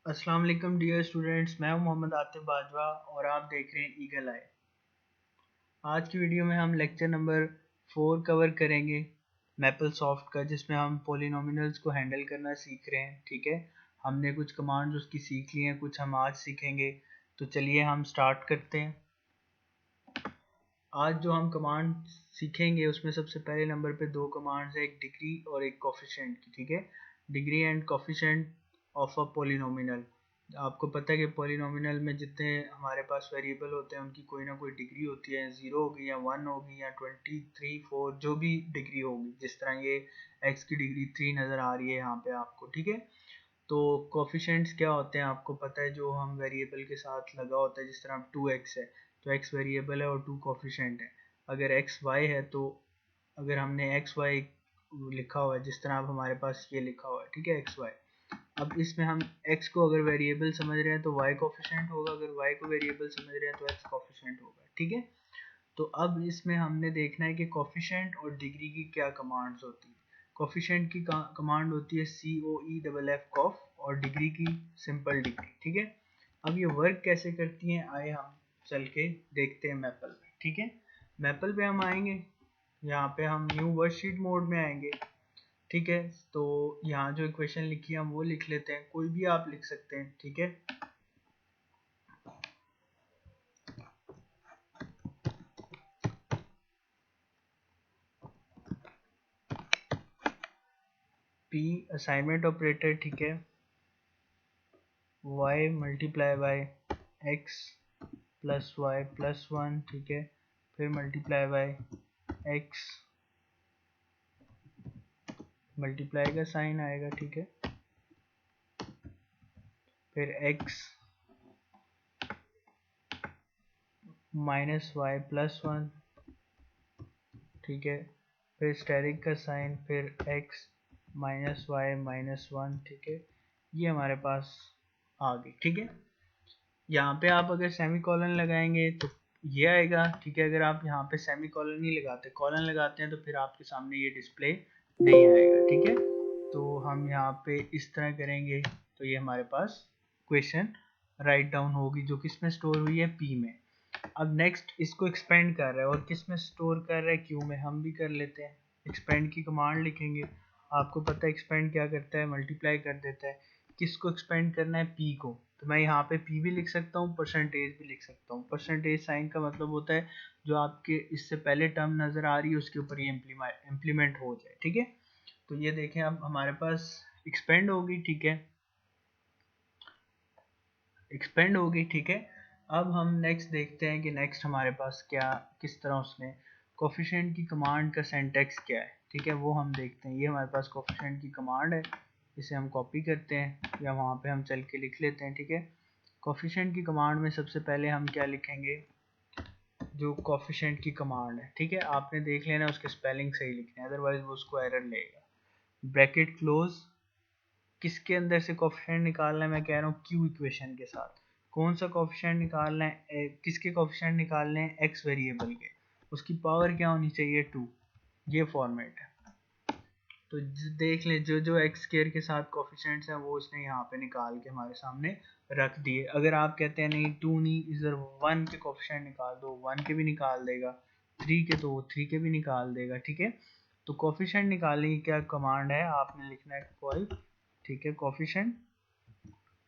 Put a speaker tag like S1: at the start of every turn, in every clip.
S1: अस्सलाम वालेकुम dear students, मैं हूं मोहम्मद आतिफ बाजवा और आप देख रहे हैं ईगल आई। आज की वीडियो में हम लेक्चर नंबर 4 कवर करेंगे मैपल सॉफ्ट का, जिसमें हम पॉलिनोमिनल्स को हैंडल करना सीख रहे हैं। ठीक है, हमने कुछ कमांड्स उसकी सीख ली हैं, कुछ हम आज सीखेंगे। तो चलिए हम स्टार्ट करते हैं। आज जो हम कमांड सीखेंगे उसमें सबसे पहले नंबर पे दो कमांड्स है, एक डिग्री और एक कोफिशिएंट की। ठीक है, degree and coefficient of a polynomial. आपको पता है कि पॉलिनोमिनल में जितने हमारे पास वेरिएबल होते हैं उनकी कोई ना कोई डिग्री होती है, 0 होगी या 1 होगी या 23, 4, जो भी डिग्री होगी। जिस तरह ये x की डिग्री 3 नज़र आ रही है यहाँ पे आपको। ठीक है, तो कोफिशिएंट्स क्या होते हैं आपको पता है, जो हम वेरिएबल के साथ लगा होता है। जिस तरह 2x है तो x वेरिएबल है और 2 कोफिशिएंट है। अगर x y है तो अगर हमने x y लिखा हुआ है, जिस तरह अब हमारे पास ये लिखा हुआ है, ठीक है, x y। अब इसमें हम x को अगर वेरिएबल समझ रहे हैं तो y कोफिशिएंट होगा, अगर y को वेरिएबल समझ रहे हैं तो x कोफिशिएंट होगा। ठीक है, तो अब इसमें हमने देखना है कि कोफिशिएंट और डिग्री की क्या कमांड्स होती है। कोफिशिएंट की कमांड होती है COEFF कॉफ, और डिग्री की सिंपल डिग्री। ठीक है, अब ये वर्क कैसे करती हैं आए हम चल के देखते हैं मैपल पे। ठीक है, मैपल पे हम आएंगे, यहाँ पे हम न्यू वर्कशीट मोड में आएंगे। ठीक है, तो यहाँ जो इक्वेशन लिखी है हम वो लिख लेते हैं, कोई भी आप लिख सकते हैं। ठीक है, P असाइनमेंट ऑपरेटर। ठीक है, y multiply by x plus y plus 1। ठीक है, फिर मल्टीप्लाई बाय x, मल्टीप्लाई का साइन आएगा। ठीक है, फिर x माइनस वाई प्लस 1। ठीक है, फिर स्टेरिक का साइन, फिर x माइनस वाई माइनस 1। ठीक है, ये हमारे पास आ गई। ठीक है, यहाँ पे आप अगर सेमी कॉलन लगाएंगे तो ये आएगा। ठीक है, अगर आप यहाँ पे सेमी कॉलन नहीं लगाते, कॉलन लगाते हैं, तो फिर आपके सामने ये डिस्प्ले नहीं आएगा। ठीक है, तो हम यहाँ पे इस तरह करेंगे तो ये हमारे पास क्वेश्चन राइट डाउन होगी, जो किस में स्टोर हुई है, P में। अब नेक्स्ट इसको एक्सपेंड कर रहा है और किस में स्टोर कर रहा है, Q में। हम भी कर लेते हैं, एक्सपेंड की कमांड लिखेंगे। आपको पता है एक्सपेंड क्या करता है, मल्टीप्लाई कर देता है। किसको एक्सपेंड करना है, P को। तो मैं यहाँ पे P भी लिख सकता हूँ, परसेंटेज भी लिख सकता हूँ। परसेंटेज साइन का मतलब होता है जो आपके इससे पहले टर्म नज़र आ रही है उसके ऊपर ये इम्प्लीमेंट हो जाए। ठीक है, तो ये देखें अब हमारे पास एक्सपेंड होगी। ठीक है, एक्सपेंड होगी। ठीक है, अब हम नेक्स्ट देखते हैं कि नेक्स्ट हमारे पास क्या, किस तरह उसने कोफिशिएंट की कमांड का सिंटैक्स क्या है। ठीक है, वो हम देखते हैं। ये हमारे पास कोफिशिएंट की कमांड है, इसे हम कॉपी करते हैं या वहाँ पे हम चल के लिख लेते हैं। ठीक है, कोफिशिएंट की कमांड में सबसे पहले हम क्या लिखेंगे, जो कोफिशिएंट की कमांड है। ठीक है, आपने देख लेना उसके स्पेलिंग सही लिखने हैं, अदरवाइज वो उसको एरर लेगा। ब्रैकेट क्लोज, किसके अंदर से कोफिशिएंट निकालना है, मैं कह रहा हूँ Q इक्वेशन के साथ। कौन सा कोफिशिएंट निकालना है, किसके कोफिशिएंट निकालने हैं, x वेरिएबल के। उसकी पावर क्या होनी चाहिए, 2। ये फॉर्मेट है। तो देख लें जो जो एक्स स्क्वायर के साथ कोफिशिएंट्स हैं वो उसने यहाँ पे निकाल के हमारे सामने रख दिए। अगर आप कहते हैं नहीं 2 नहीं, इधर 1 के कोफिशिएंट निकाल दो, 1 के भी निकाल देगा, 3 के तो 3 के भी निकाल देगा। ठीक है, तो कोफिशिएंट निकालने की क्या कमांड है, आपने लिखना है कोई। ठीक है, कोफिशिएंट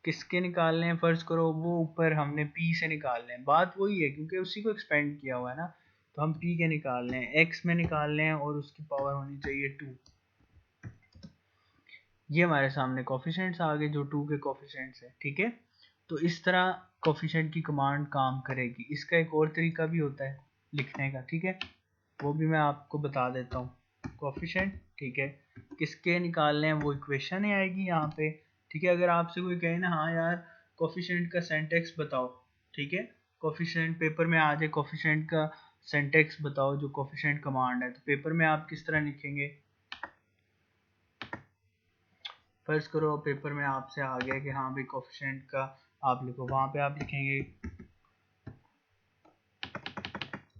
S1: किसके निकालने हैं, फर्ज करो वो ऊपर हमने P से निकालने हैं, बात वही है क्योंकि उसी को एक्सपेंड किया हुआ है ना। तो हम P के निकालने हैं, X में निकालने हैं और उसकी पावर होनी चाहिए 2। ये हमारे सामने कोफिशिएंट्स आ गए जो 2 के कोफिशिएंट्स है। ठीक है, तो इस तरह कोफिशिएंट की कमांड काम करेगी। इसका एक और तरीका भी होता है लिखने का। ठीक है, वो भी मैं आपको बता देता हूँ। कोफिशिएंट, ठीक है, किसके निकालने हैं, वो इक्वेशन ही आएगी यहाँ पे। ठीक है, अगर आपसे कोई कहे ना हाँ यार कोफिशिएंट का सिंटैक्स बताओ, ठीक है, कोफिशिएंट पेपर में आ जाए, कोफिशिएंट का सिंटैक्स बताओ जो कोफिशिएंट कमांड है, तो पेपर में आप किस तरह लिखेंगे। फर्ज करो पेपर में आपसे आ गया कि हाँ भाई कोफिशिएंट का आप लिखो, वहाँ पे आप लिखेंगे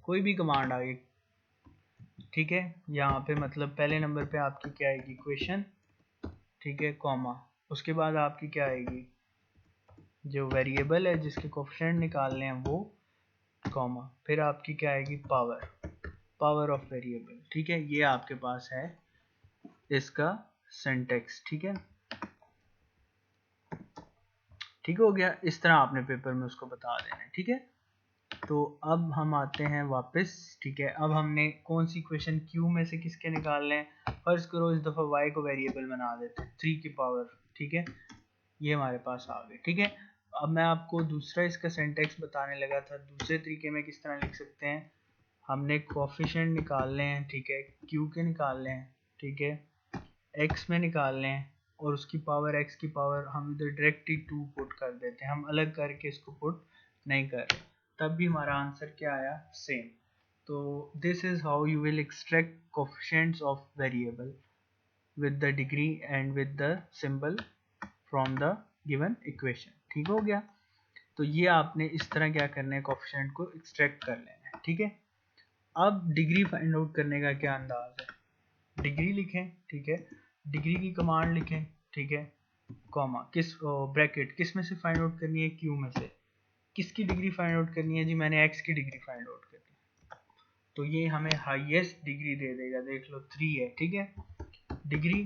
S1: कोई भी कमांड आ गई। ठीक है, यहाँ पे मतलब पहले नंबर पे आपकी क्या आएगी, इक्वेशन। ठीक है, कॉमा, उसके बाद आपकी क्या आएगी, जो वेरिएबल है जिसके कोफिशिएंट निकालने हैं वो, कॉमा, फिर आपकी क्या आएगी, पावर ऑफ वेरिएबल। ठीक है, ये आपके पास है इसका सिंटेक्स। ठीक है, ठीक हो गया। इस तरह आपने पेपर में उसको बता देना है। ठीक है, तो अब हम आते हैं वापस। ठीक है, अब हमने कौन सी इक्वेशन क्यू में से किसके निकालने हैं। फर्स्ट करो इस दफ़ा y को वेरिएबल बना देते हैं 3 की पावर। ठीक है, ये हमारे पास आ गए। ठीक है, अब मैं आपको दूसरा इसका सिंटेक्स बताने लगा था, दूसरे तरीके में किस तरह लिख सकते हैं। हमने कोफिशिएंट निकालने हैं, ठीक है, क्यू के निकालने हैं, ठीक है, एक्स में निकालने हैं, और उसकी पावर एक्स की पावर हम इधर डायरेक्टली 2 पुट कर देते हैं, हम अलग करके इसको पुट नहीं कर रहे, तब भी हमारा आंसर क्या आया, सेम। तो this is how you will extract coefficients of variable with the degree and with the symbol from the given equation। ठीक हो गया। तो ये आपने इस तरह क्या करना है, कोफिशिएंट को एक्सट्रैक्ट कर लेना है। ठीक है, अब डिग्री फाइंड आउट करने का क्या अंदाज है, डिग्री लिखें। ठीक है, डिग्री की कमांड लिखें। ठीक है, कॉमा, किस ब्रैकेट, किस में से फाइंड आउट करनी है, क्यू में से। किसकी डिग्री फाइंड आउट करनी है जी, मैंने एक्स की डिग्री फाइंड आउट करनी है, तो ये हमें हाईएस्ट डिग्री दे देगा, देख लो 3 है। ठीक है, डिग्री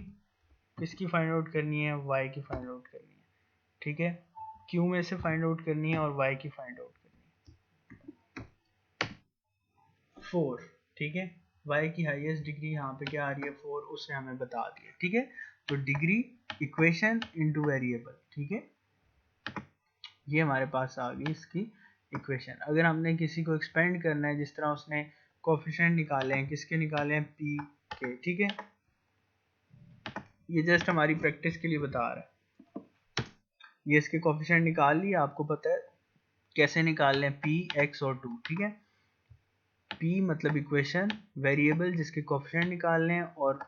S1: किसकी फाइंड आउट करनी है, y की फाइंड आउट करनी है। ठीक है, q में से फाइंड आउट करनी है और y की फाइंड आउट करनी है 4। ठीक है, y की हाईएस्ट डिग्री यहाँ पे क्या आ रही है, 4, उसने हमें बता दिया। ठीक है, तो डिग्री इक्वेशन इनटू वेरिएबल। ठीक है, ये हमारे पास आ गई इसकी इक्वेशन। अगर हमने किसी को एक्सपेंड करना है, जिस तरह उसने कोफिशिएंट निकाले हैं, किसके निकाले हैं, p के। ठीक है, ये जस्ट हमारी प्रैक्टिस के लिए बता रहा है। ये इसके कोफिशिएंट निकाल लिए, आपको पता है कैसे निकाल लें, p, x और 2। ठीक है, p मतलब इक्वेशन, वेरिएबल जिसके कोफिशिएंट निकालने हैं, और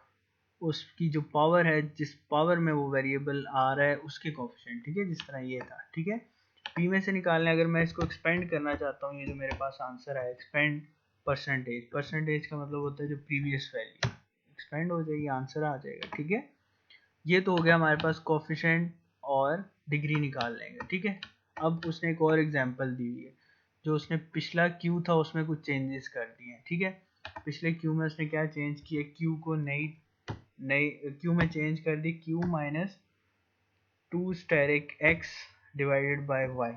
S1: उसकी जो पावर है, जिस पावर में वो वेरिएबल आ रहा है, उसके कोफिशिएंट। ठीक है, जिस तरह ये था। ठीक है, p में से निकालना है। अगर मैं इसको एक्सपेंड करना चाहता हूँ, ये जो मेरे पास आंसर है, एक्सपेंड परसेंटेज, परसेंटेज का मतलब होता है जो प्रीवियस वैल्यू, एक्सपेंड हो जाएगी, आंसर आ जाएगा। ठीक है, ये तो हो गया हमारे पास कोफिशिएंट और डिग्री निकाल लेंगे। ठीक है, अब उसने एक और एग्जांपल दी हुई है, जो उसने पिछला क्यू था उसमें कुछ चेंजेस कर दिए हैं। ठीक है, पिछले क्यू में उसने क्या चेंज किया, क्यू को नई क्यू में चेंज कर दी, Q minus 2 asterisk X divided by Y,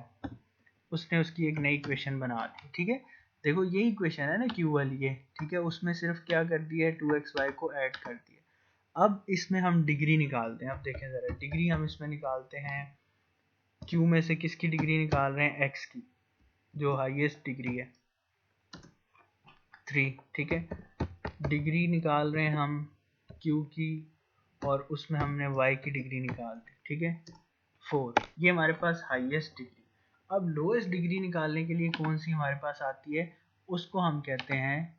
S1: उसने उसकी एक नई इक्वेशन बना दी। ठीक है, देखो यही इक्वेशन है ना क्यू वाली है। ठीक है, उसमें सिर्फ क्या कर दिया है, 2xy को ऐड कर दिया। अब इसमें हम डिग्री निकालते हैं। अब देखें ज़रा, डिग्री हम इसमें निकालते हैं, क्यू में से किसकी डिग्री निकाल रहे हैं, एक्स की, जो हाईएस्ट डिग्री है 3। ठीक है, डिग्री निकाल रहे हैं हम क्यू की, और उसमें हमने वाई की डिग्री निकाल दी। ठीक है, 4, ये हमारे पास हाईएस्ट डिग्री। अब लोएस्ट डिग्री निकालने के लिए कौन सी हमारे पास आती है, उसको हम कहते हैं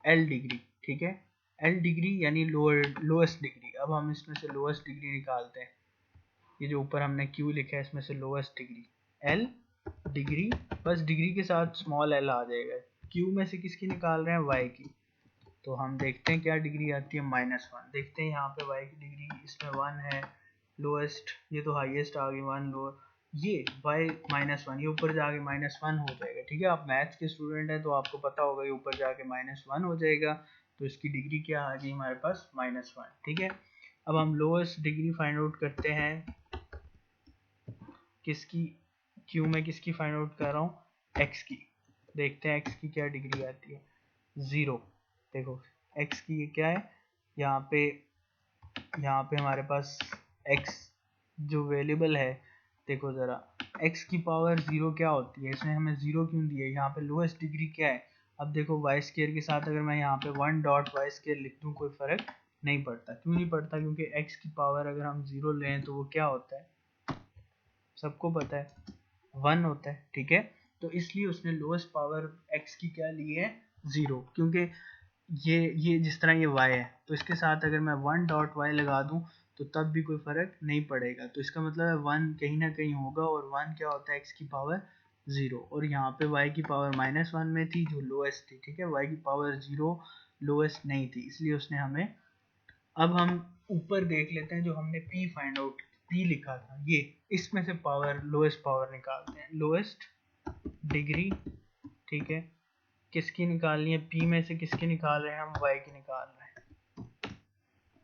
S1: एल डिग्री। ठीक है, एल डिग्री यानी लोएस्ट डिग्री। अब हम इसमें से लोएस्ट डिग्री निकालते हैं, ये जो ऊपर हमने क्यू लिखा है, इसमें से लोएस्ट डिग्री एल डिग्री, बस डिग्री के साथ स्मॉल एल आ जाएगा। क्यू में से किसकी निकाल रहे हैं, वाई की, तो हम देखते हैं क्या डिग्री आती है, -1। देखते हैं यहाँ पे वाई की डिग्री, इसमें 1 है लोएस्ट, ये तो हाईएस्ट आ गई 1 लो, ये y -1, ये ऊपर जाके -1 हो जाएगा। ठीक है, आप मैथ्स के स्टूडेंट हैं तो आपको पता होगा ये ऊपर जाके -1 हो जाएगा, तो इसकी डिग्री क्या आ गई हमारे पास, -1। ठीक है, अब हम लोएस्ट डिग्री फाइंड आउट करते हैं, किसकी, क्यू में किसकी फाइंड आउट कर रहा हूँ, एक्स की। देखते हैं एक्स की क्या डिग्री आती है, 0। देखो एक्स की ये क्या है, यहाँ पे हमारे पास एक्स जो वेरिएबल है, देखो ज़रा, एक्स की पावर 0 क्या होती है, इसमें हमें 0 क्यों दिया है, यहाँ पे लोएस्ट डिग्री क्या है। अब देखो वाई स्केयर के साथ अगर मैं यहाँ पे 1 डॉट वाई स्केयर लिख दूँ, कोई फ़र्क नहीं पड़ता। क्यों नहीं पड़ता, क्योंकि एक्स की पावर अगर हम 0 लें तो वो क्या होता है, सबको पता है 1 होता है। ठीक है, तो इसलिए उसने लोएस्ट पावर एक्स की क्या ली है, 0, क्योंकि ये जिस तरह ये y है, तो इसके साथ अगर मैं 1 डॉट y लगा दूं तो तब भी कोई फर्क नहीं पड़ेगा, तो इसका मतलब है 1 कहीं ना कहीं होगा, और 1 क्या होता है, x की पावर 0, और यहाँ पे y की पावर -1 में थी जो लोएस्ट थी। ठीक है, y की पावर 0 लोएस्ट नहीं थी, इसलिए उसने हमें, अब हम ऊपर देख लेते हैं जो हमने p फाइंड आउट p लिखा था, ये इसमें से पावर, लोएस्ट पावर निकालते हैं, लोएस्ट डिग्री, ठीक है, किसकी निकालनी है, p में से किसकी निकाल रहे हैं हम, y की निकाल रहे हैं,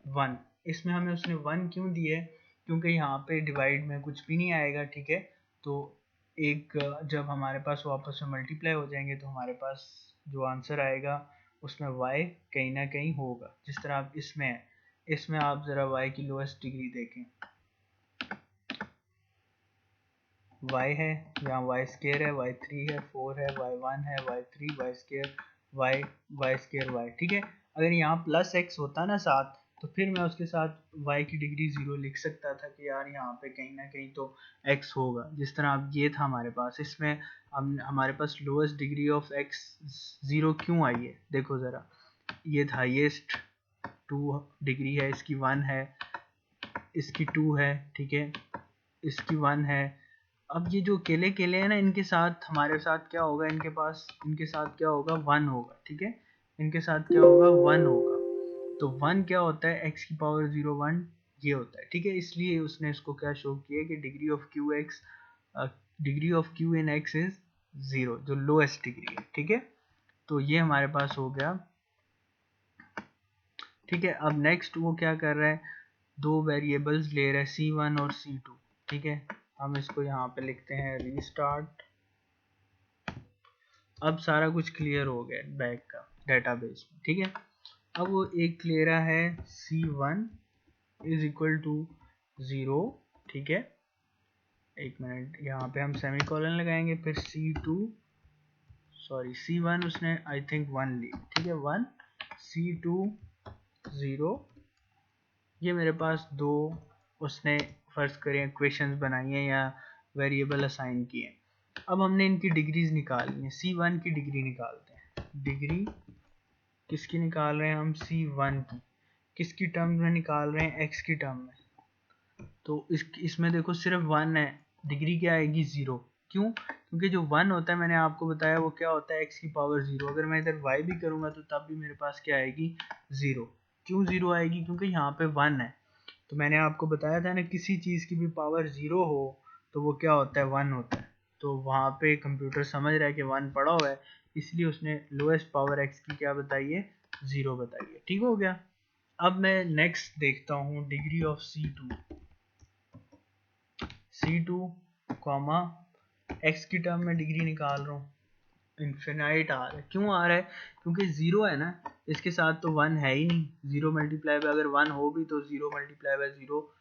S1: 1। इसमें हमें उसने 1 क्यों दिए, क्योंकि यहाँ पे डिवाइड में कुछ भी नहीं आएगा, ठीक है, तो एक जब हमारे पास वो आपस में मल्टीप्लाई हो जाएंगे तो हमारे पास जो आंसर आएगा उसमें y कहीं ना कहीं होगा, जिस तरह आप इसमें है, इसमें आप ज़रा y की लोएस्ट डिग्री देखें, y है, यहाँ y स्केयर है, y3 है, 4 है, y1 है, y3, y square, y square y, ठीक है। अगर यहाँ प्लस x होता ना साथ, तो फिर मैं उसके साथ y की डिग्री 0 लिख सकता था कि यार यहाँ पे कहीं ना कहीं तो x होगा, जिस तरह अब ये था हमारे पास, इसमें हमारे पास लोएस्ट डिग्री ऑफ x 0 क्यों आई है, देखो ज़रा, ये था, ये 2 डिग्री है, इसकी 1 है, इसकी 2 है, ठीक है, इसकी 1 है। अब ये जो केले केले हैं ना, इनके साथ हमारे साथ क्या होगा, इनके साथ क्या होगा, 1 होगा, ठीक है, इनके साथ क्या होगा, 1 होगा। तो 1 क्या होता है, x की पावर 0 1 ये होता है, ठीक है। इसलिए उसने इसको क्या शो किया कि degree of q in x is 0, जो लोएस्ट डिग्री है, ठीक है। तो ये हमारे पास हो गया, ठीक है। अब नेक्स्ट वो क्या कर रहा है, दो वेरिएबल्स ले रहा है c1 और c2, ठीक है। हम इसको यहाँ पे लिखते हैं रीस्टार्ट। अब सारा कुछ क्लियर हो गया बैक का डेटाबेस में, ठीक है। अब वो एक ले रहा है c1 इज इक्वल टू 0, ठीक है, एक मिनट, यहाँ पे हम सेमीकोलन लगाएंगे, फिर c1 उसने आई थिंक 1 ली, ठीक है, 1, c2 0, ये मेरे पास दो उसने फर्ज करें इक्वेशंस बनाई हैं या वेरिएबल असाइन किए। अब हमने इनकी डिग्रीज निकालनी है, c1 की डिग्री निकालते हैं, डिग्री किसकी निकाल रहे हैं हम, c1 की, किसकी टर्म में निकाल रहे हैं, x की टर्म में। तो इसमें देखो सिर्फ 1 है, डिग्री क्या आएगी, 0, क्यों, क्योंकि जो 1 होता है मैंने आपको बताया वो क्या होता है, x की पावर 0, अगर मैं इधर y भी करूंगा तो तब भी मेरे पास क्या आएगी, 0। क्यों 0 आएगी, क्योंकि यहाँ पे 1 है। तो मैंने आपको बताया था ना, किसी चीज़ की भी पावर 0 हो तो वो क्या होता है, 1 होता है। तो वहाँ पे कंप्यूटर समझ रहा है कि 1 पड़ा हुआ है, इसलिए उसने लोएस्ट पावर x की क्या बताई है, 0 बताई है, ठीक हो गया। अब मैं नेक्स्ट देखता हूँ degree of c2 comma x की टर्म में डिग्री निकाल रहा हूँ, इन्फिनाइट आ रहा है, क्यों आ रहा है, क्योंकि 0 है ना, इसके साथ तो 1 है ही नहीं, 0 मल्टीप्लाई बाय अगर 1 हो भी तो 0 मल्टीप्लाई बाय 0,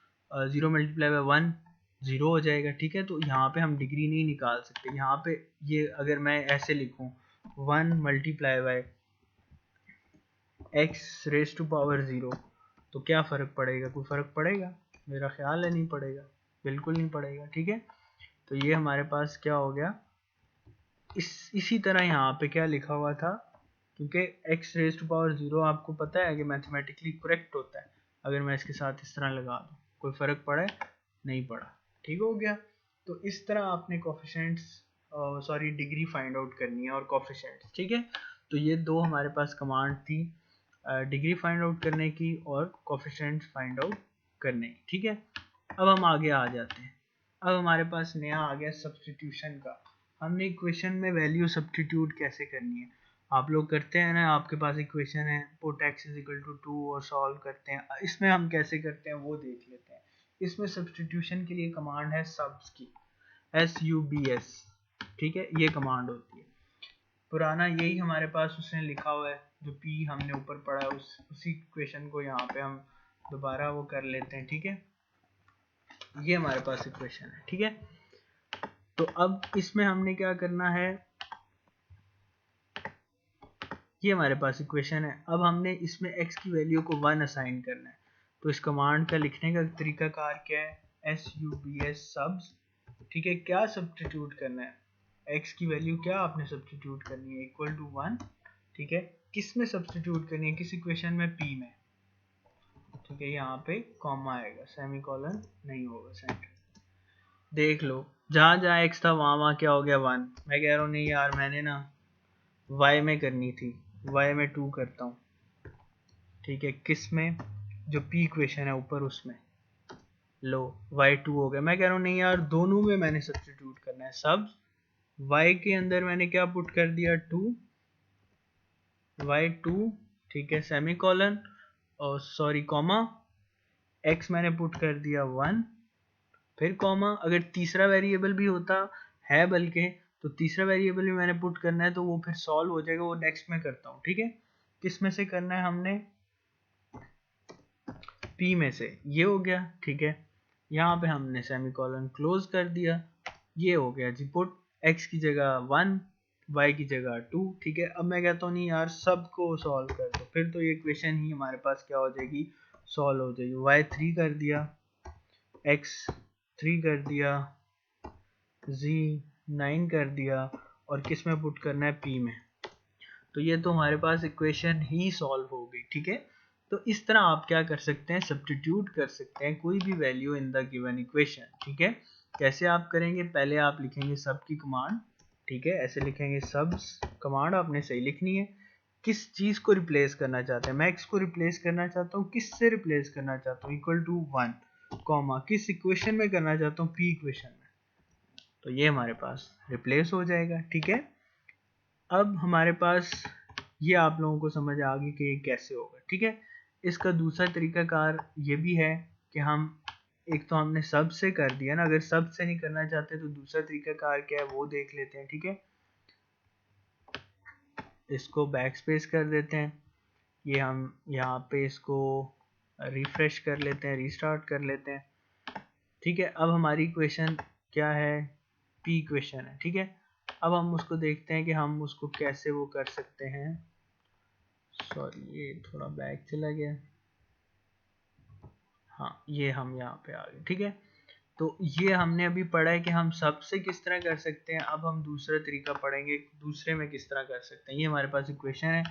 S1: 0 मल्टीप्लाई बाय 1 0 हो जाएगा, ठीक है। तो यहाँ पे हम डिग्री नहीं निकाल सकते, यहाँ पे ये अगर मैं ऐसे लिखूँ 1 multiply by x raise to power 0, तो क्या फ़र्क पड़ेगा, कोई फ़र्क पड़ेगा, मेरा ख्याल है नहीं पड़ेगा, बिल्कुल नहीं पड़ेगा, ठीक है। तो ये हमारे पास क्या हो गया, इसी तरह यहाँ पे क्या लिखा हुआ था, क्योंकि x रेज टू पावर 0 आपको पता है कि मैथमेटिकली करेक्ट होता है, अगर मैं इसके साथ इस तरह लगा दूँ कोई फ़र्क पड़ा है, नहीं पड़ा, ठीक हो गया। तो इस तरह आपने कोफिशिएंट्स डिग्री फाइंड आउट करनी है और कोफिशिएंट्स, ठीक है। तो ये दो हमारे पास कमांड थी, डिग्री फाइंड आउट करने की और कोफिशिएंट्स फाइंड आउट करने की, ठीक है। अब हम आगे आ जाते हैं, अब हमारे पास नया आ गया सब्स्टिट्यूशन का। हमने इक्वेशन में वैल्यू सब्स्टिट्यूट कैसे करनी है, आप लोग करते हैं ना, आपके पास इक्वेशन है put x is equal to 2 और सॉल्व करते हैं, इसमें हम कैसे करते हैं वो देख लेते हैं। इसमें सब्स्टिट्यूशन के लिए कमांड है subs की, subs, ठीक है, ये कमांड होती है। पुराना यही हमारे पास उसने लिखा हुआ है, जो p हमने ऊपर पढ़ा है उसी इक्वेशन को यहाँ पे हम दोबारा वो कर लेते हैं, ठीक है। ये हमारे पास इक्वेशन है, ठीक है। तो अब इसमें हमने क्या करना है, ये हमारे पास इक्वेशन है, अब हमने इसमें x की वैल्यू को 1 असाइन करना है। तो इस कमांड का लिखने का तरीकाकार क्या है, subs, ठीक है। क्या सब्स्टिट्यूट करना है, x की वैल्यू क्या आपने सब्स्टिट्यूट करनी है, इक्वल टू 1, ठीक है। किस में सब्स्टिट्यूट करनी है, किस इक्वेशन में, p में, ठीक है। यहाँ पे कॉमा आएगा, सेमीकोलन नहीं होगा, सेंटर, देख लो जहाँ जहाँ x था वहाँ क्या हो गया, 1। मैं कह रहा हूँ नहीं यार, मैंने ना y में करनी थी, y में 2 करता हूँ, ठीक है। किस में, जो p इक्वेशन है ऊपर उसमें, लो y2 हो गया। मैं कह रहा हूँ नहीं यार दोनों में मैंने सब्स्टिट्यूट करना है। सब y के अंदर मैंने क्या पुट कर दिया 2 y2 ठीक है सेमी कॉलन और सॉरी कॉमा x मैंने पुट कर दिया 1 फिर कॉमा। अगर तीसरा वेरिएबल भी होता है बल्कि तो तीसरा वेरिएबल भी मैंने पुट करना है तो वो फिर सॉल्व हो जाएगा, वो नेक्स्ट में करता हूँ। ठीक है किस में से करना है हमने p में से, ये हो गया। ठीक है यहाँ पे हमने सेमीकोलन क्लोज कर दिया, ये हो गया जी पुट x की जगह 1 y की जगह 2। ठीक है अब मैं कहता हूँ नहीं यार सबको सॉल्व कर दो, फिर तो ये इक्वेशन ही हमारे पास क्या हो जाएगी सॉल्व हो जाएगी। y3 कर दिया, x3 कर दिया, z9 कर दिया और किस में पुट करना है p में। तो ये तो हमारे पास इक्वेशन ही सॉल्व हो गई। ठीक है तो इस तरह आप क्या कर सकते हैं सब्स्टिट्यूट कर सकते हैं कोई भी value in the given equation. ठीक है कैसे आप करेंगे, पहले आप लिखेंगे सब की कमांड। ठीक है ऐसे लिखेंगे सबस कमांड आपने सही लिखनी है। किस चीज को रिप्लेस करना चाहते हैं, मैं x को रिप्लेस करना चाहता हूँ, किस से रिप्लेस करना चाहता हूँ इक्वल टू 1 कॉमा किस इक्वेशन में करना चाहता हूँ p इक्वेशन में। तो ये हमारे पास रिप्लेस हो जाएगा। ठीक है अब हमारे पास ये आप लोगों को समझ आ गई कि ये कैसे होगा। ठीक है इसका दूसरा तरीकाकार ये भी है कि हम एक तो हमने सब से कर दिया ना, अगर सब से नहीं करना चाहते तो दूसरा तरीकाकार क्या है वो देख लेते हैं। ठीक है इसको बैक स्पेस कर देते हैं, ये हम यहाँ पे इसको रिफ्रेश कर लेते हैं, रीस्टार्ट कर लेते हैं। ठीक है अब हमारी इक्वेशन क्या है p इक्वेशन है। ठीक है अब हम उसको देखते हैं कि हम उसको कैसे वो कर सकते हैं। सॉरी ये थोड़ा बैक चला गया, हाँ ये हम यहाँ पे आ गए। ठीक है तो ये हमने अभी पढ़ा है कि हम सबसे किस तरह कर सकते हैं। अब हम दूसरा तरीका पढ़ेंगे दूसरे में किस तरह कर सकते हैं। ये हमारे पास इक्वेशन है,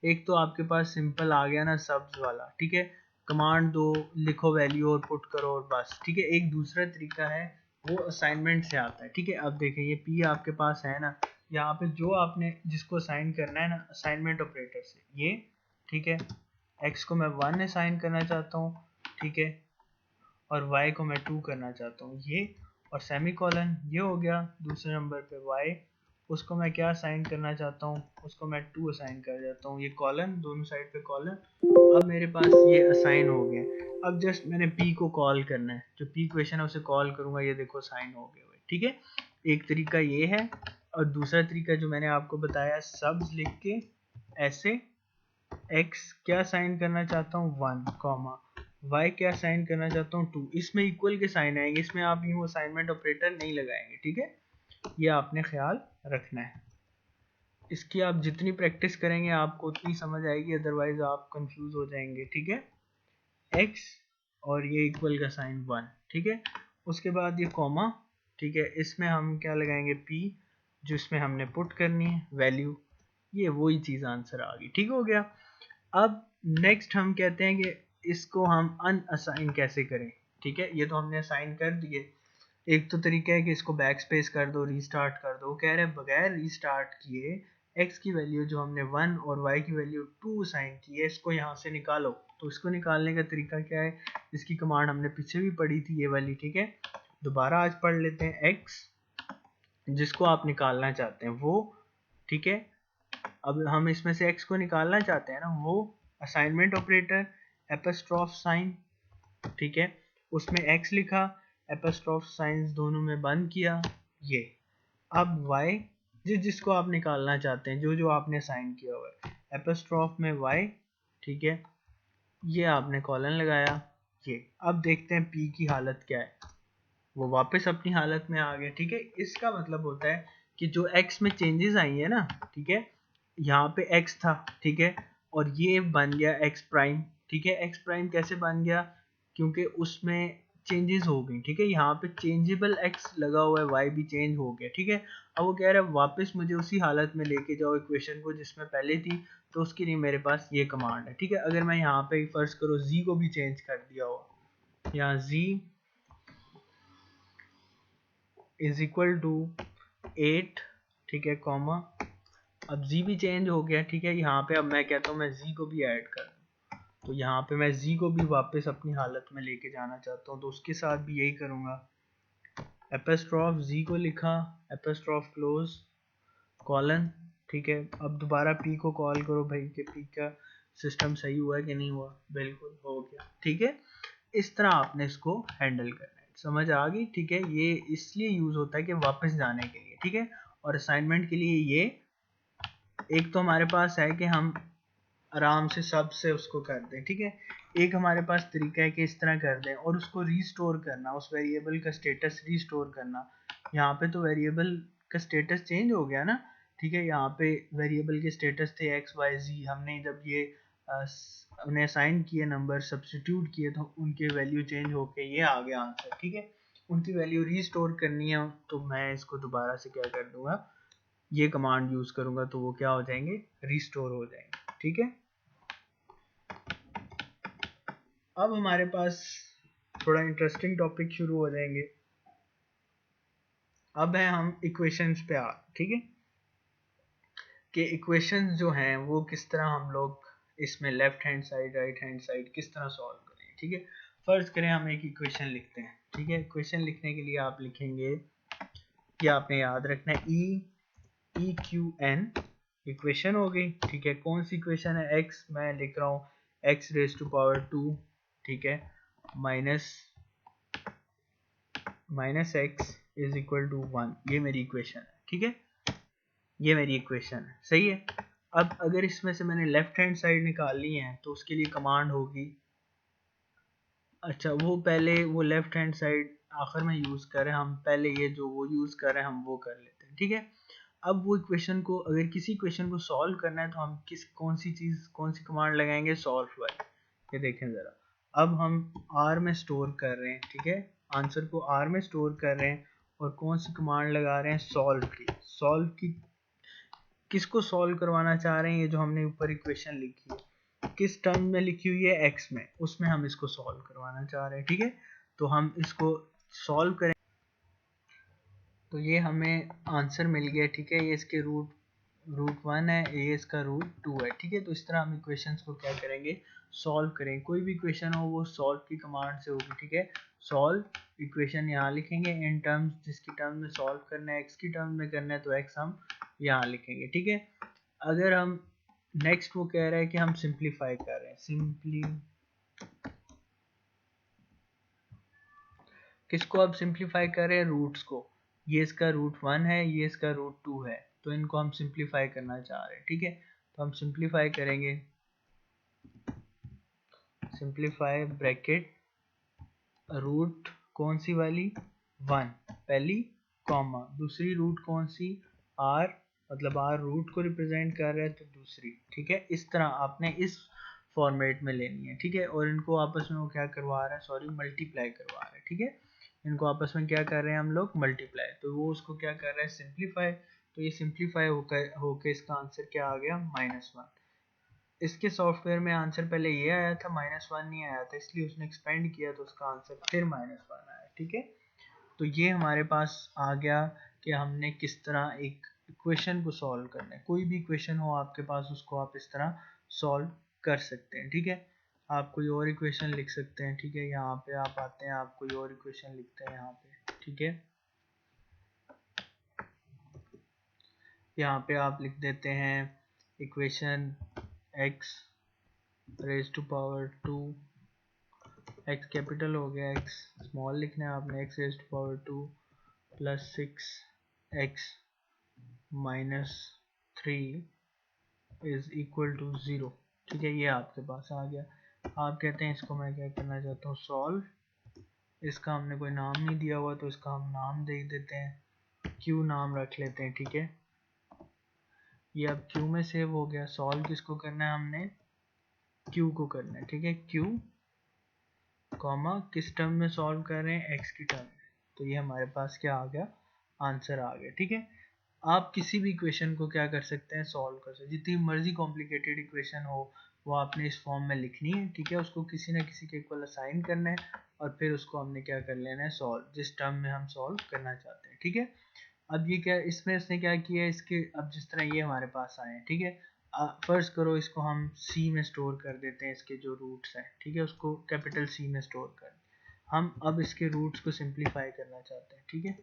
S1: एक तो आपके पास सिंपल आ गया ना सब्स वाला। ठीक है कमांड दो लिखो वैल्यू और पुट करो और बस। ठीक है एक दूसरा तरीका है वो असाइनमेंट से आता है। ठीक है अब देखिए ये p आपके पास है ना, यहाँ पे जो आपने जिसको असाइन करना है ना असाइनमेंट ऑपरेटर से ये। ठीक है x को मैं 1 असाइन करना चाहता हूँ, ठीक है और y को मैं 2 करना चाहता हूँ ये, और सेमी कॉलन ये हो गया दूसरे नंबर पे y, उसको मैं क्या असाइन करना चाहता हूँ उसको मैं 2 असाइन कर जाता हूँ, ये कॉलन दोनों साइड पे कॉलन। अब मेरे पास ये असाइन हो गया। अब जस्ट मैंने p को कॉल करना है, जो p इक्वेशन है उसे कॉल करूंगा, ये देखो असाइन हो गया। ठीक है एक तरीका ये है, और दूसरा तरीका जो मैंने आपको बताया सब्स लिख के ऐसे x क्या साइन करना चाहता हूँ 1 कॉमा y क्या साइन करना चाहता हूँ 2, इसमें इक्वल के साइन आएंगे, इसमें आप यूं असाइनमेंट ऑपरेटर नहीं लगाएंगे। ठीक है ये आपने ख्याल रखना है, इसकी आप जितनी प्रैक्टिस करेंगे आपको उतनी समझ आएगी, अदरवाइज आप कंफ्यूज हो जाएंगे। ठीक है x और ये इक्वल का साइन 1। ठीक है उसके बाद ये कॉमा। ठीक है इसमें हम क्या लगाएंगे p, जो इसमें हमने पुट करनी है वैल्यू, ये वही चीज आंसर आ गई। ठीक हो गया। अब नेक्स्ट हम कहते हैं कि इसको हम अनअसाइन कैसे करें। ठीक है ये तो हमने असाइन कर दिए, एक तो तरीका है कि इसको बैक स्पेस कर दो रीस्टार्ट कर दो, कह रहे हैं बगैर रीस्टार्ट किए x की वैल्यू जो हमने 1 और y की वैल्यू 2 असाइन की है इसको यहाँ से निकालो। तो इसको निकालने का तरीका क्या है, इसकी कमांड हमने पीछे भी पढ़ी थी ये वाली। ठीक है दोबारा आज पढ़ लेते हैं x जिसको आप निकालना चाहते हैं वो। ठीक है अब हम इसमें से x को निकालना चाहते हैं ना, वो असाइनमेंट ऑपरेटर एपोस्ट्रोफ साइन। ठीक है उसमें x लिखा एपोस्ट्रोफ साइंस दोनों में बंद किया ये। अब y जिसको आप निकालना चाहते हैं जो जो आपने साइन किया हुआ है एपोस्ट्रोफ में y। ठीक है ये आपने कॉलन लगाया ये। अब देखते हैं p की हालत क्या है, वो वापस अपनी हालत में आ गया। ठीक है इसका मतलब होता है कि जो x में चेंजेस आई है ना, ठीक है यहाँ पे x था, ठीक है और ये बन गया x प्राइम। ठीक है x प्राइम कैसे बन गया, क्योंकि उसमें चेंजेस हो गई। ठीक है यहाँ पे चेंजेबल x लगा हुआ है, y भी चेंज हो गया। ठीक है अब वो कह रहा है वापस मुझे उसी हालत में लेके जाओ इक्वेशन को जिसमें पहले थी, तो उसके लिए मेरे पास ये कमांड है। ठीक है अगर मैं यहाँ पे फर्ज करो z को भी चेंज कर दिया हो, यहाँ z इज इक्वल टू 8। ठीक है कॉमा अब z भी चेंज हो गया। ठीक है यहाँ पे अब मैं कहता हूँ मैं z को भी ऐड कर दूँ, तो यहाँ पे मैं z को भी वापस अपनी हालत में लेके जाना चाहता हूँ, तो उसके साथ भी यही करूँगा। एपिस्ट्रॉफ z को लिखा, एपिस्ट्रॉफ क्लोज कॉलन, ठीक है। अब दोबारा p को कॉल करो भाई कि p का सिस्टम सही हुआ है कि नहीं हुआ, बिल्कुल हो गया, ठीक है। इस तरह आपने इसको हैंडल करना है, समझ आ गई, ठीक है। ये इसलिए यूज होता है कि वापस जाने के लिए, ठीक है। और असाइनमेंट के लिए ये एक तो हमारे पास है कि हम आराम से सबसे उसको कर दें, ठीक है। एक हमारे पास तरीका है कि इस तरह कर दें और उसको रीस्टोर करना, उस वेरिएबल का स्टेटस रीस्टोर करना। यहाँ पे तो वेरिएबल का स्टेटस चेंज हो गया ना, ठीक है। यहाँ पे वेरिएबल के स्टेटस थे एक्स वाई जी, हमने जब ये उन्हें असाइन किए नंबर, सब्स्टिट्यूट किए, तो उनके वैल्यू चेंज होके ये आ गया आंसर, ठीक है। उनकी वैल्यू रीस्टोर करनी है तो मैं इसको दोबारा से क्या कर दूंगा, ये कमांड यूज करूंगा, तो वो क्या हो जाएंगे, रीस्टोर हो जाएंगे, ठीक है। अब हमारे पास थोड़ा इंटरेस्टिंग टॉपिक शुरू हो जाएंगे। अब है हम इक्वेशंस पे आ, ठीक है, कि इक्वेशंस जो हैं वो किस तरह हम लोग इसमें left hand side right hand side किस तरह सॉल्व करें, ठीक है। फर्ज करें हम एक इक्वेशन लिखते हैं, ठीक है। इक्वेशन लिखने के लिए आप लिखेंगे कि आपने याद रखना है ई क्यू एन, इक्वेशन हो गई, ठीक है। कौन सी इक्वेशन है, एक्स, मैं लिख रहा हूँ एक्स रेज टू पावर 2, ठीक है, minus x is equal to 1, ये मेरी इक्वेशन है, ठीक है। ये मेरी इक्वेशन है, सही है। अब अगर इसमें से मैंने लेफ्ट हैंड साइड निकालनी है तो उसके लिए कमांड होगी, अच्छा वो पहले वो लेफ्ट हैंड साइड आखिर में यूज कर रहे हैं हम, पहले ये जो वो यूज कर रहे हैं हम वो कर लेते हैं, ठीक है। अब वो इक्वेशन को, अगर किसी इक्वेशन को सॉल्व करना है तो हम कौन सी कमांड लगाएंगे, सॉल्व वाली। ये देखें जरा, अब हम आर में स्टोर कर रहे हैं, ठीक है, आंसर को आर में स्टोर कर रहे हैं और कौन सी कमांड लगा रहे हैं, सॉल्व की। सॉल्व की किसको सॉल्व करवाना चाह रहे हैं, ये जो हमने ऊपर इक्वेशन लिखी है किस टर्म में लिखी हुई है, एक्स में, उसमें हम इसको सॉल्व करवाना चाह रहे हैं, ठीक है। तो हम इसको सॉल्व करें तो ये हमें आंसर मिल गया, ठीक है। ये इसके रूट 1 है, ये इसका रूट 2 है, ठीक है। तो इस तरह हम इक्वेशंस को क्या करेंगे, सॉल्व करेंगे। कोई भी इक्वेशन हो वो सॉल्व की कमांड से होगी, ठीक है। सॉल्व इक्वेशन यहाँ लिखेंगे इन टर्म्स, जिसकी टर्म में सॉल्व करना है, एक्स की टर्म में करना है तो एक्स हम यहाँ लिखेंगे, ठीक है। अगर हम नेक्स्ट वो कह रहा है कि हम सिंप्लीफाई कर रहे हैं, किसको अब सिंप्लीफाई कर रहे हैं, रूट्स को। ये इसका रूट 1 है, ये इसका रूट 2 है, तो इनको हम सिंप्लीफाई करना चाह रहे हैं, ठीक है। तो हम सिंप्लीफाई करेंगे, सिंप्लीफाई ब्रैकेट रूट कौन सी वाली, 1 पहली, कॉमा दूसरी रूट कौन सी, r, मतलब r रूट को रिप्रेजेंट कर रहा है तो दूसरी, ठीक है। इस तरह आपने इस फॉर्मेट में लेनी है, ठीक है। और इनको आपस में वो क्या करवा रहा है, सॉरी मल्टीप्लाई करवा रहा है, ठीक है। इनको आपस में क्या कर रहे हैं हम लोग, मल्टीप्लाई, तो वो उसको क्या कर रहा है, सिंप्लीफाई। तो ये सिंप्लीफाई होकर इसका आंसर क्या आ गया, -1। इसके सॉफ्टवेयर में आंसर पहले ये आया था, -1 नहीं आया था, इसलिए उसने एक्सपेंड किया तो उसका आंसर फिर -1 आया, ठीक है। तो ये हमारे पास आ गया कि हमने किस तरह एक इक्वेशन को सॉल्व करना है। कोई भी इक्वेशन हो आपके पास उसको आप इस तरह सॉल्व कर सकते हैं, ठीक है। आप कोई और इक्वेशन लिख सकते हैं, ठीक है। यहाँ पे आप आते हैं, आप कोई और इक्वेशन लिखते हैं यहाँ पे, ठीक है। यहाँ पे आप लिख देते हैं equation x raise to power 2, x capital हो गया, x स्मॉल लिखना है आपने, x raise to power 2 plus 6x minus 3 is equal to 0, ठीक है। ये आपके पास आ गया। आप कहते हैं इसको मैं क्या करना चाहता हूँ, सॉल्व। इसका हमने कोई नाम नहीं दिया हुआ तो इसका हम नाम दे देते हैं, q नाम रख लेते हैं, ठीक है। ये अब q में सेव हो गया। सॉल्व किसको करना है, हमने q को करना है, ठीक है। q कॉमा किस टर्म में सॉल्व कर रहे हैं, x की टर्म में, तो ये हमारे पास क्या आ गया, आंसर आ गया, ठीक है। आप किसी भी इक्वेशन को क्या कर सकते हैं, सॉल्व कर सकते हैं। जितनी मर्जी कॉम्प्लिकेटेड इक्वेशन हो वो आपने इस फॉर्म में लिखनी है, ठीक है। उसको किसी ना किसी के इक्वल असाइन करना है और फिर उसको हमने क्या कर लेना है, सॉल्व, जिस टर्म में हम सॉल्व करना चाहते हैं, ठीक है। अब ये क्या, इसमें इसने क्या किया, इसके अब जिस तरह ये हमारे पास आए हैं, ठीक है। फर्ज करो इसको हम सी में स्टोर कर देते हैं, इसके जो रूट्स हैं, ठीक है, उसको कैपिटल सी में स्टोर कर। हम अब इसके रूट्स को सिंप्लीफाई करना चाहते हैं, ठीक है।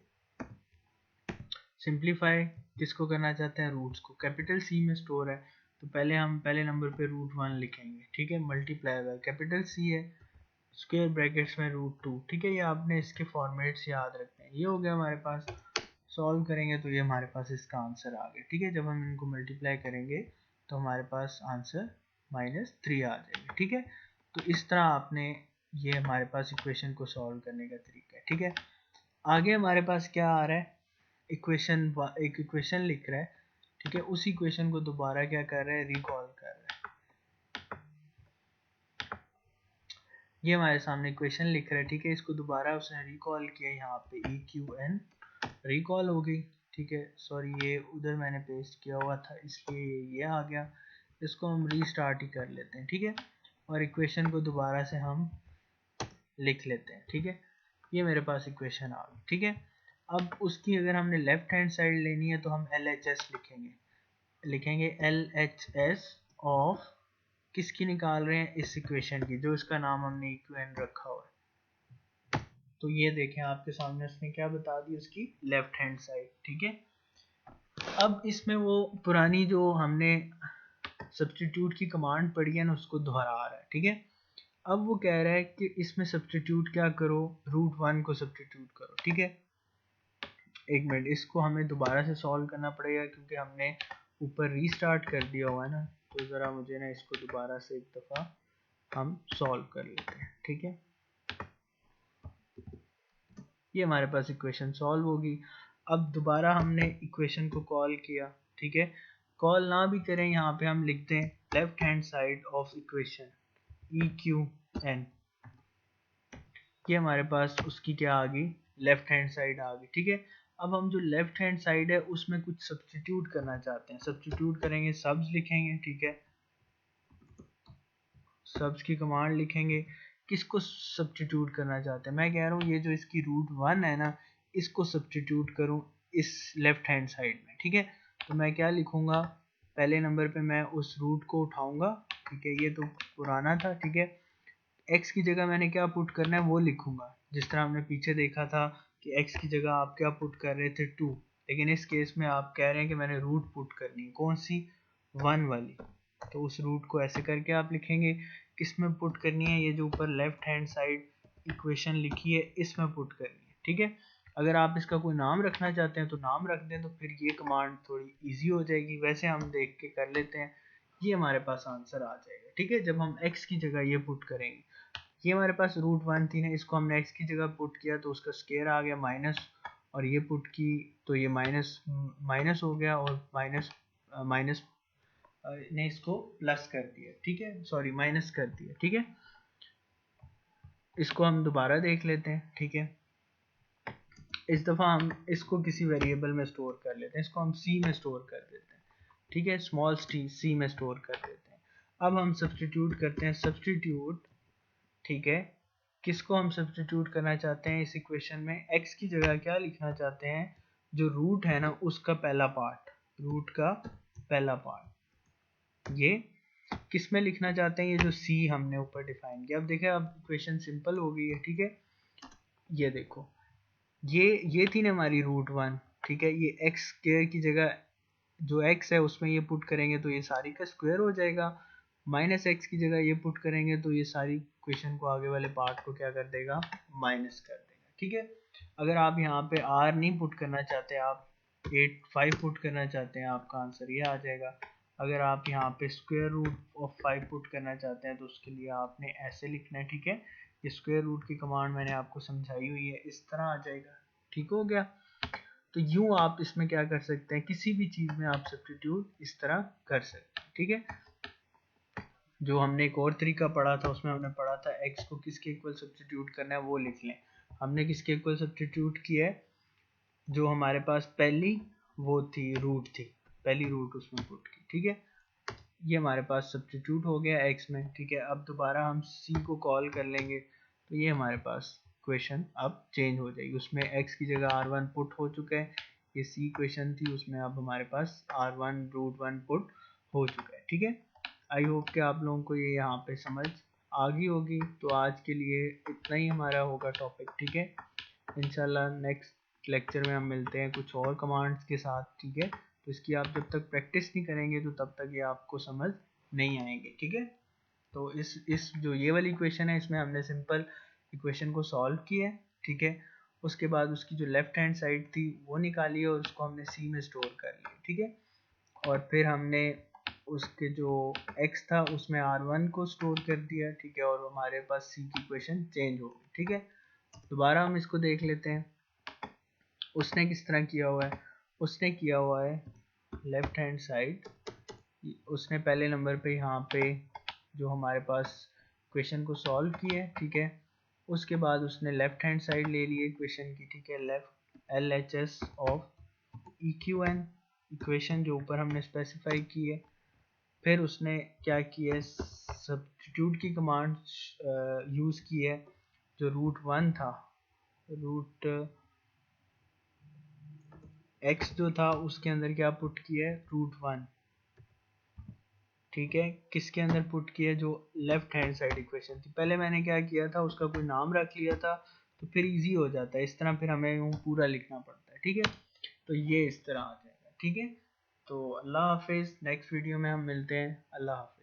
S1: सिंप्लीफाई किसको करना चाहते हैं? रूट्स को। कैपिटल सी में स्टोर है तो पहले हम पहले नंबर पे रूट 1 लिखेंगे, ठीक है, मल्टीप्लाई बाय कैपिटल सी है, स्क्वायर ब्रैकेट्स में रूट 2, ठीक है। ये आपने इसके फॉर्मेट्स याद रखते हैं। ये हो गया हमारे पास। सॉल्व करेंगे तो ये हमारे पास इसका आंसर आ गया, ठीक है। जब हम इनको मल्टीप्लाई करेंगे तो हमारे पास आंसर -3 आ जाएगा, ठीक है। तो इस तरह आपने, ये हमारे पास इक्वेशन को सॉल्व करने का तरीका है, ठीक है। आगे हमारे पास क्या आ रहा है? इक्वेशन, एक इक्वेशन लिख रहा है, ठीक है। उस इक्वेशन को दोबारा क्या कर रहा है? रिकॉल कर रहा है। ये हमारे सामने इक्वेशन लिख रहा है, ठीक है। इसको दोबारा उसने रिकॉल किया, यहाँ पे EQN रिकॉल हो गई, ठीक है। सॉरी, ये उधर मैंने पेस्ट किया हुआ था इसलिए ये आ गया। इसको हम रीस्टार्ट ही कर लेते हैं, ठीक है, और इक्वेशन को दोबारा से हम लिख लेते हैं, ठीक है। ये मेरे पास इक्वेशन आ गई, ठीक है। अब उसकी अगर हमने लेफ्ट हैंड साइड लेनी है तो हम LHS लिखेंगे LHS ऑफ किसकी निकाल रहे हैं? इस इक्वेशन की, जो इसका नाम हमने EQN रखा हुआ है। तो ये देखें आपके सामने उसने क्या बता दी, उसकी लेफ्ट हैंड साइड, ठीक है। अब इसमें वो पुरानी जो हमने सब्स्टिट्यूट की कमांड पढ़ी है ना, उसको दोहरा रहा है, ठीक है। अब वो कह रहा है कि इसमें सब्स्टिट्यूट क्या करो? रूट 1 को सब्स्टिट्यूट करो, ठीक है। एक मिनट, इसको हमें दोबारा से सॉल्व करना पड़ेगा क्योंकि हमने ऊपर रीस्टार्ट कर दिया हुआ है ना। तो ज़रा मुझे ना इसको दोबारा से एक दफ़ा हम सॉल्व कर लेते हैं, ठीक है। ये हमारे पास इक्वेशन सॉल्व होगी। अब दोबारा हमने इक्वेशन को कॉल किया, ठीक है। कॉल ना भी करें, यहाँ पे हम लिखते हैं left hand side of equation EQN। ये हमारे पास उसकी क्या आ गई? लेफ्ट हैंड साइड आ गई, ठीक है। अब हम जो लेफ्ट हैंड साइड है उसमें कुछ सब्स्टिट्यूट करना चाहते हैं। सब्स्टिट्यूट करेंगे, सब्स लिखेंगे, ठीक है। सब्स की कमांड लिखेंगे। किसको सब्स्टिट्यूट करना चाहते हैं? मैं कह रहा हूँ ये जो इसकी रूट 1 है ना, इसको सब्स्टिट्यूट करूँ इस लेफ्ट हैंड साइड में, ठीक है। तो मैं क्या लिखूंगा? पहले नंबर पे मैं उस रूट को उठाऊंगा, ठीक है। ये तो पुराना था, ठीक है। एक्स की जगह मैंने क्या पुट करना है वो लिखूंगा, जिस तरह हमने पीछे देखा था कि एक्स की जगह आप क्या पुट कर रहे थे? 2। लेकिन इस केस में आप कह रहे हैं कि मैंने रूट पुट करनी है, कौन सी? 1 वाली। तो उस रूट को ऐसे करके आप लिखेंगे। किस में पुट करनी है? ये जो ऊपर लेफ्ट हैंड साइड इक्वेशन लिखी है इसमें पुट करनी है, ठीक है। अगर आप इसका कोई नाम रखना चाहते हैं तो नाम रख दें, तो फिर ये कमांड थोड़ी इजी हो जाएगी। वैसे हम देख के कर लेते हैं। ये हमारे पास आंसर आ जाएगा, ठीक है, जब हम x की जगह ये पुट करेंगे। ये हमारे पास रूट 1 थी ना, इसको हमने x की जगह पुट किया तो उसका स्क्वायर आ गया माइनस, और ये पुट की तो ये माइनस माइनस हो गया, और माइनस माइनस ने इसको प्लस कर दिया, ठीक है, सॉरी माइनस कर दिया, ठीक है। इसको हम दोबारा देख लेते हैं, ठीक है। इस दफ़ा हम इसको किसी वेरिएबल में स्टोर कर लेते हैं। इसको हम c में स्टोर कर देते हैं, ठीक है, स्मॉल c में स्टोर कर देते हैं। अब हम सब्स्टिट्यूट करते हैं। सब्स्टिट्यूट, ठीक है, किसको हम सब्स्टिट्यूट करना चाहते हैं इस इक्वेशन में? x की जगह क्या लिखना चाहते हैं? जो रूट है ना उसका पहला पार्ट, रूट का पहला पार्ट, ये किस में लिखना चाहते हैं? ये जो c हमने ऊपर डिफाइन किया। अब देखें, अब इक्वेशन सिंपल हो गई है, ठीक है। ये देखो, ये थी ना हमारी रूट 1, ठीक है। ये x स्क्वायर की जगह जो x है उसमें ये पुट करेंगे तो ये सारी का स्क्वायर हो जाएगा। माइनस एक्स की जगह ये पुट करेंगे तो ये सारी इक्वेशन को, आगे वाले पार्ट को क्या कर देगा? माइनस कर देगा, ठीक है। अगर आप यहाँ पे r नहीं पुट करना चाहते, आप 5 पुट करना चाहते हैं, आपका आंसर ये आ जाएगा। अगर आप यहाँ पे स्क्वायर रूट ऑफ 5 पुट करना चाहते हैं तो उसके लिए आपने ऐसे लिखना है, ठीक है। ये स्क्वायर रूट की कमांड मैंने आपको समझाई हुई है, इस तरह आ जाएगा, ठीक हो गया। तो यूं आप इसमें क्या कर सकते हैं? किसी भी चीज में आप सब्स्टिट्यूट इस तरह कर सकते हैं, ठीक है। जो हमने एक और तरीका पढ़ा था उसमें हमने पढ़ा था x को किसके इक्वल सब्स्टिट्यूट करना है, वो लिख लें। हमने किसके इक्वल सब्स्टिट्यूट किया है? जो हमारे पास पहली वो थी, रूट थी, पहली रूट उसमें पुट की, ठीक है। ये हमारे पास सब्स्टिट्यूट हो गया x में, ठीक है। अब दोबारा हम c को कॉल कर लेंगे तो ये हमारे पास क्वेश्चन अब चेंज हो जाएगी। उसमें x की जगह r1 पुट हो चुका है। ये c क्वेश्चन थी, उसमें अब हमारे पास r1 रूट 1 पुट हो चुका है। ठीक है, आई होप कि आप लोगों को ये यहाँ पे समझ आ गई होगी। तो आज के लिए इतना ही हमारा होगा टॉपिक। ठीक है, इंशाल्लाह नेक्स्ट लेक्चर में हम मिलते हैं कुछ और कमांड्स के साथ। ठीक है, तो इसकी आप जब तक प्रैक्टिस नहीं करेंगे तो तब तक ये आपको समझ नहीं आएंगे। ठीक है, तो इस जो ये वाली इक्वेशन है इसमें हमने सिंपल इक्वेशन को सॉल्व किया है। ठीक है, उसके बाद उसकी जो लेफ्ट हैंड साइड थी वो निकाली और उसको हमने सी में स्टोर कर लिया। ठीक है, और फिर हमने उसके जो x था उसमें r1 को स्टोर कर दिया। ठीक है, और हमारे पास c की इक्वेशन चेंज हो गई। ठीक है, दोबारा हम इसको देख लेते हैं उसने किस तरह किया हुआ है। उसने किया हुआ है लेफ्ट हैंड साइड, उसने पहले नंबर पे यहाँ पे जो हमारे पास क्वेश्चन को सॉल्व किया है। ठीक है, उसके बाद उसने लेफ्ट हैंड साइड ले ली क्वेश्चन की। ठीक है, left LHS of EQN equation जो ऊपर हमने स्पेसिफाई की है। फिर उसने क्या किया है, सब्स्टिट्यूट की कमांड यूज़ की है। जो रूट 1 था, रूट x जो था उसके अंदर क्या पुट किया है, रूट 1। ठीक है, किसके अंदर पुट किया, जो लेफ्ट हैंड साइड इक्वेशन थी। पहले मैंने क्या किया था, उसका कोई नाम रख लिया था तो फिर इजी हो जाता है। इस तरह फिर हमें यूँ पूरा लिखना पड़ता है। ठीक है, तो ये इस तरह आ जाएगा। ठीक है, तो अल्लाह हाफिज़, नेक्स्ट वीडियो में हम मिलते हैं। अल्लाह हाफिज़।